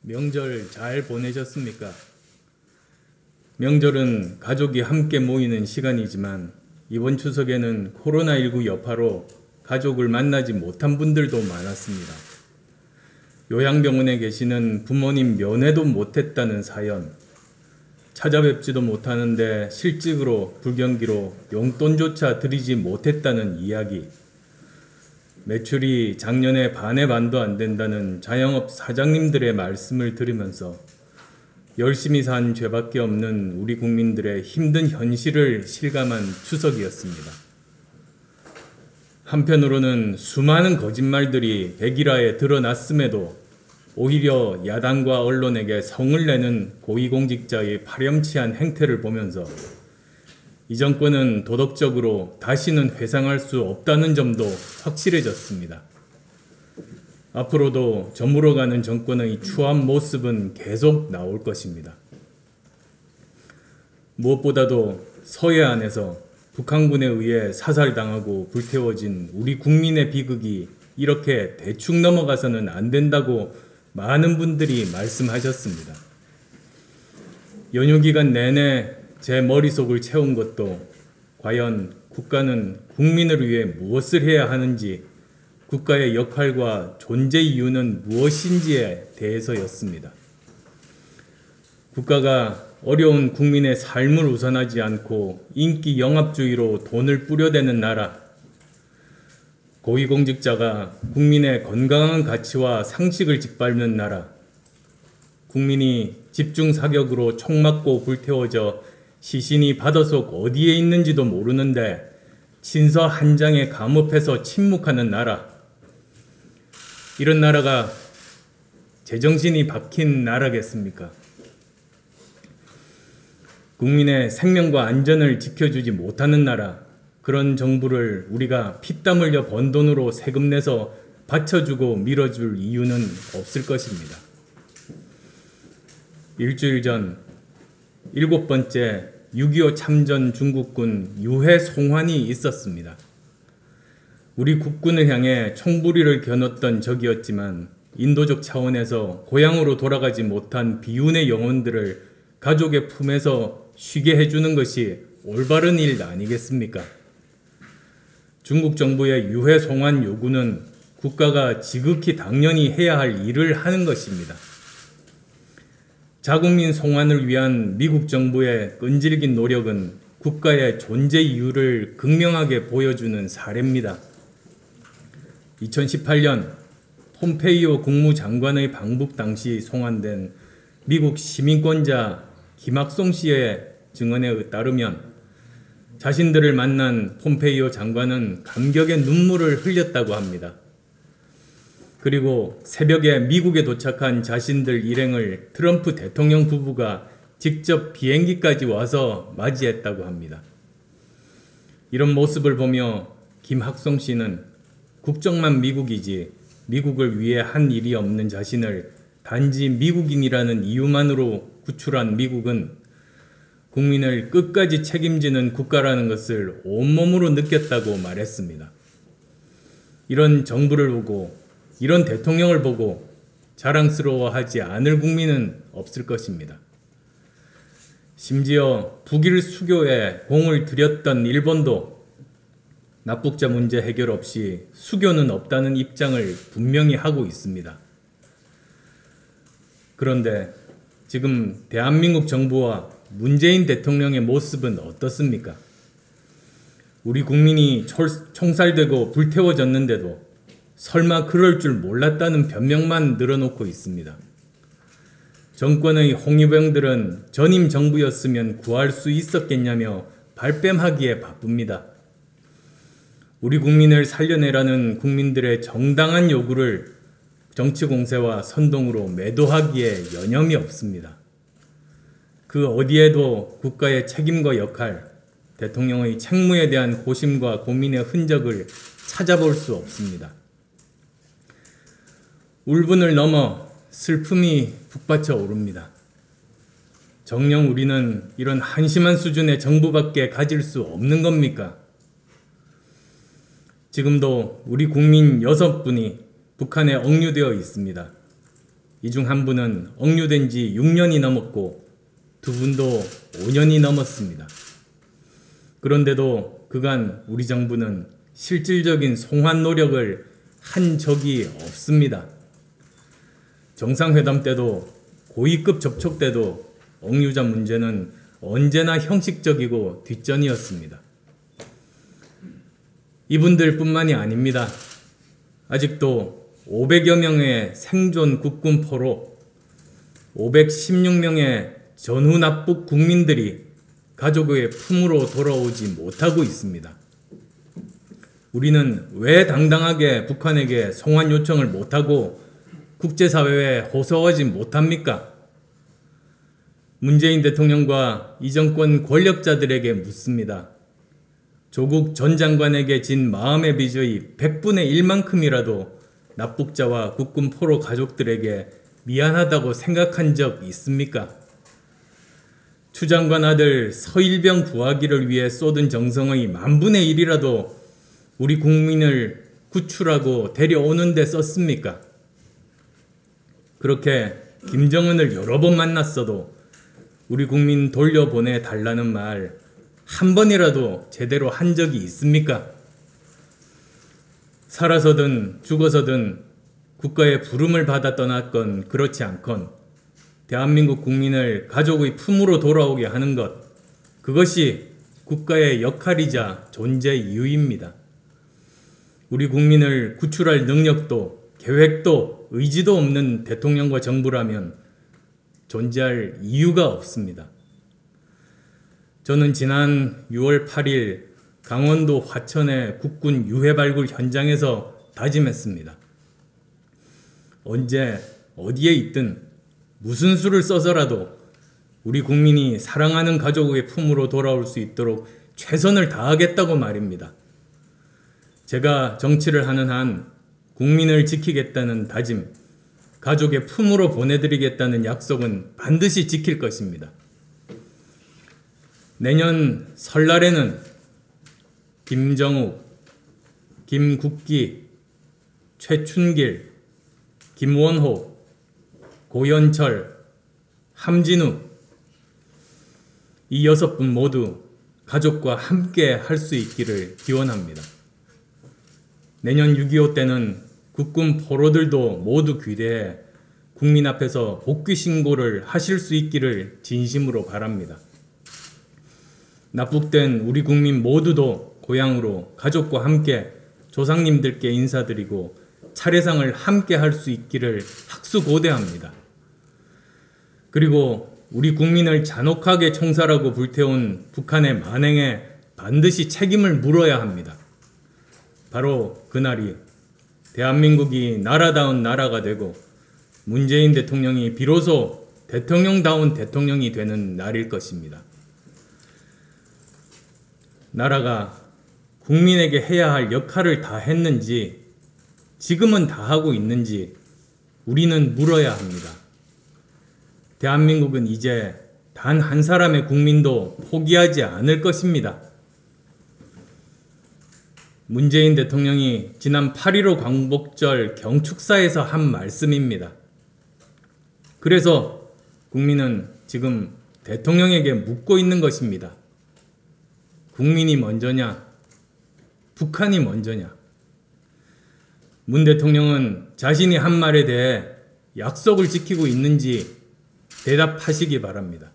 명절 잘 보내셨습니까? 명절은 가족이 함께 모이는 시간이지만 이번 추석에는 코로나19 여파로 가족을 만나지 못한 분들도 많았습니다. 요양병원에 계시는 부모님 면회도 못했다는 사연, 찾아뵙지도 못하는데 실직으로 불경기로 용돈조차 드리지 못했다는 이야기, 매출이 작년에 반의 반도 안 된다는 자영업 사장님들의 말씀을 들으면서 열심히 산 죄밖에 없는 우리 국민들의 힘든 현실을 실감한 추석이었습니다. 한편으로는 수많은 거짓말들이 백일화에 드러났음에도 오히려 야당과 언론에게 성을 내는 고위공직자의 파렴치한 행태를 보면서 이 정권은 도덕적으로 다시는 회상할 수 없다는 점도 확실해졌습니다. 앞으로도 저물어가는 정권의 추한 모습은 계속 나올 것입니다. 무엇보다도 서해안에서 북한군에 의해 사살당하고 불태워진 우리 국민의 비극이 이렇게 대충 넘어가서는 안 된다고 많은 분들이 말씀하셨습니다. 연휴 기간 내내 제 머릿속을 채운 것도 과연 국가는 국민을 위해 무엇을 해야 하는지, 국가의 역할과 존재 이유는 무엇인지에 대해서였습니다. 국가가 어려운 국민의 삶을 우선하지 않고 인기 영합주의로 돈을 뿌려대는 나라, 고위공직자가 국민의 건강한 가치와 상식을 짓밟는 나라, 국민이 집중사격으로 총 맞고 불태워져 시신이 바닷속 어디에 있는지도 모르는데 친서 한 장에 감옥해서 침묵하는 나라, 이런 나라가 제정신이 박힌 나라겠습니까? 국민의 생명과 안전을 지켜주지 못하는 나라, 그런 정부를 우리가 피땀 흘려 번 돈으로 세금 내서 받쳐주고 밀어줄 이유는 없을 것입니다. 일주일 전 7번째 6.25 참전 중국군 유해 송환이 있었습니다. 우리 국군을 향해 총부리를 겨눴던 적이었지만 인도적 차원에서 고향으로 돌아가지 못한 비운의 영혼들을 가족의 품에서 쉬게 해주는 것이 올바른 일 아니겠습니까? 중국 정부의 유해 송환 요구는 국가가 지극히 당연히 해야 할 일을 하는 것입니다. 자국민 송환을 위한 미국 정부의 끈질긴 노력은 국가의 존재 이유를 극명하게 보여주는 사례입니다. 2018년 폼페이오 국무장관의 방북 당시 송환된 미국 시민권자 김학송 씨의 증언에 따르면 자신들을 만난 폼페이오 장관은 감격의 눈물을 흘렸다고 합니다. 그리고 새벽에 미국에 도착한 자신들 일행을 트럼프 대통령 부부가 직접 비행기까지 와서 맞이했다고 합니다. 이런 모습을 보며 김학송 씨는 국적만 미국이지 미국을 위해 한 일이 없는 자신을 단지 미국인이라는 이유만으로 구출한 미국은 국민을 끝까지 책임지는 국가라는 것을 온몸으로 느꼈다고 말했습니다. 이런 정부를 보고, 이런 대통령을 보고 자랑스러워하지 않을 국민은 없을 것입니다. 심지어 북일 수교에 공을 들였던 일본도 납북자 문제 해결 없이 수교는 없다는 입장을 분명히 하고 있습니다. 그런데 지금 대한민국 정부와 문재인 대통령의 모습은 어떻습니까? 우리 국민이 총살되고 불태워졌는데도 설마 그럴 줄 몰랐다는 변명만 늘어놓고 있습니다. 정권의 홍위병들은 전임 정부였으면 구할 수 있었겠냐며 발뺌하기에 바쁩니다. 우리 국민을 살려내라는 국민들의 정당한 요구를 정치 공세와 선동으로 매도하기에 여념이 없습니다. 그 어디에도 국가의 책임과 역할, 대통령의 책무에 대한 고심과 고민의 흔적을 찾아볼 수 없습니다. 울분을 넘어 슬픔이 북받쳐 오릅니다. 정녕 우리는 이런 한심한 수준의 정부밖에 가질 수 없는 겁니까? 지금도 우리 국민 6분이 북한에 억류되어 있습니다. 이 중 한 분은 억류된 지 6년이 넘었고 두 분도 5년이 넘었습니다. 그런데도 그간 우리 정부는 실질적인 송환 노력을 한 적이 없습니다. 정상회담 때도 고위급 접촉 때도 억류자 문제는 언제나 형식적이고 뒷전이었습니다. 이분들 뿐만이 아닙니다. 아직도 500여 명의 생존 국군 포로, 516명의 전후 납북 국민들이 가족의 품으로 돌아오지 못하고 있습니다. 우리는 왜 당당하게 북한에게 송환 요청을 못하고 국제사회에 호소하지 못합니까? 문재인 대통령과 이 정권 권력자들에게 묻습니다. 조국 전 장관에게 진 마음의 빚의 100분의 1만큼이라도 납북자와 국군 포로 가족들에게 미안하다고 생각한 적 있습니까? 추 장관 아들 서일병 구하기를 위해 쏟은 정성의 10,000분의 1이라도 우리 국민을 구출하고 데려오는 데 썼습니까? 그렇게 김정은을 여러 번 만났어도 우리 국민 돌려보내 달라는 말 한 번이라도 제대로 한 적이 있습니까? 살아서든 죽어서든 국가의 부름을 받아 떠났건 그렇지 않건 대한민국 국민을 가족의 품으로 돌아오게 하는 것, 그것이 국가의 역할이자 존재 이유입니다. 우리 국민을 구출할 능력도 계획도 의지도 없는 대통령과 정부라면 존재할 이유가 없습니다. 저는 지난 6월 8일 강원도 화천의 국군 유해 발굴 현장에서 다짐했습니다. 언제 어디에 있든 무슨 수를 써서라도 우리 국민이 사랑하는 가족의 품으로 돌아올 수 있도록 최선을 다하겠다고 말입니다. 제가 정치를 하는 한 국민을 지키겠다는 다짐, 가족의 품으로 보내드리겠다는 약속은 반드시 지킬 것입니다. 내년 설날에는 김정욱, 김국기, 최춘길, 김원호, 고연철, 함진우, 이 6분 모두 가족과 함께 할 수 있기를 기원합니다. 내년 6.25 때는 국군 포로들도 모두 귀대해 국민 앞에서 복귀 신고를 하실 수 있기를 진심으로 바랍니다. 납북된 우리 국민 모두도 고향으로 가족과 함께 조상님들께 인사드리고 차례상을 함께 할 수 있기를 학수고대합니다. 그리고 우리 국민을 잔혹하게 총살하고 불태운 북한의 만행에 반드시 책임을 물어야 합니다. 바로 그날이 대한민국이 나라다운 나라가 되고 문재인 대통령이 비로소 대통령다운 대통령이 되는 날일 것입니다. 나라가 국민에게 해야 할 역할을 다 했는지, 지금은 다 하고 있는지 우리는 물어야 합니다. 대한민국은 이제 단 한 사람의 국민도 포기하지 않을 것입니다. 문재인 대통령이 지난 8.15 광복절 경축사에서 한 말씀입니다. 그래서 국민은 지금 대통령에게 묻고 있는 것입니다. 국민이 먼저냐? 북한이 먼저냐? 문 대통령은 자신이 한 말에 대해 약속을 지키고 있는지 대답하시기 바랍니다.